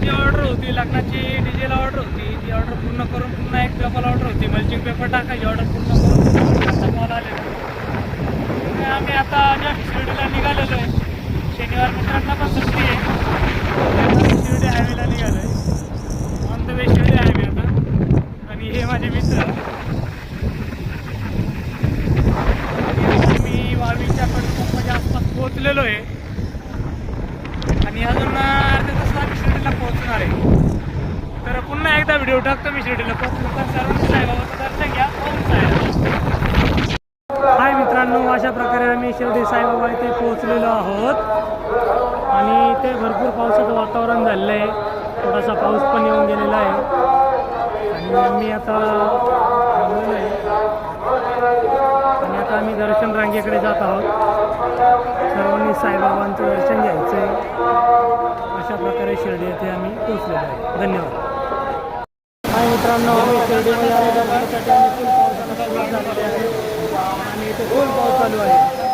जी order होती लग्नाची डीजेला order होती ती ऑर्डर पूर्ण करून पुन्हा एक पेपर ऑर्डर होती मल्चिंग पेपर टाकायची ऑर्डर पूर्ण करून आता कॉल आलेला आम्ही आता जस्ट शिर्डीला निघालेलो आहे. शनिवार मित्रांना पण सुट्टी आहे. शिर्डी हायवेला निघालो आहे. On the way Shirdi highway आता. आणि हे माझे मित्र मी 22च्या पेट्रोल पंपाच्या आसपास पोहोचलेलो आहे आणि अजून अर्ध्या तासात आम्ही शिर्डीला पोहोचणार आहे. तर पुन्हा एकदा व्हिडिओ टाकतो मी शिर्डीला पोहोचलो तर सर्वांनी साईबाबाचं दर्शन घ्या पाहून जायला. हाय मित्रांनो, अशा प्रकारे आम्ही शिर्डी साईबाबा इथे पोहोचलेलो आहोत आणि इथे भरपूर पावसाचं वातावरण झालेलं आहे. थोडासा पाऊस पण येऊन गेलेला आहे आणि मी आता थांबलेलो आहे आणि आता आम्ही दर्शन रांगेकडे जात आहोत. सर्वांनी साईबाबांचं दर्शन घ्यायचं आहे. अशा प्रकारे शिर्डी येथे आम्ही पोहोचलेलो आहे. धन्यवाद. हाय मित्रांनो, आम्ही शिर्डीमध्ये आलेल्या पावसासाठी आम्ही फुल पावसाला सुरुवात झालेली आहे आणि इथे फुल पाऊस चालू आहे.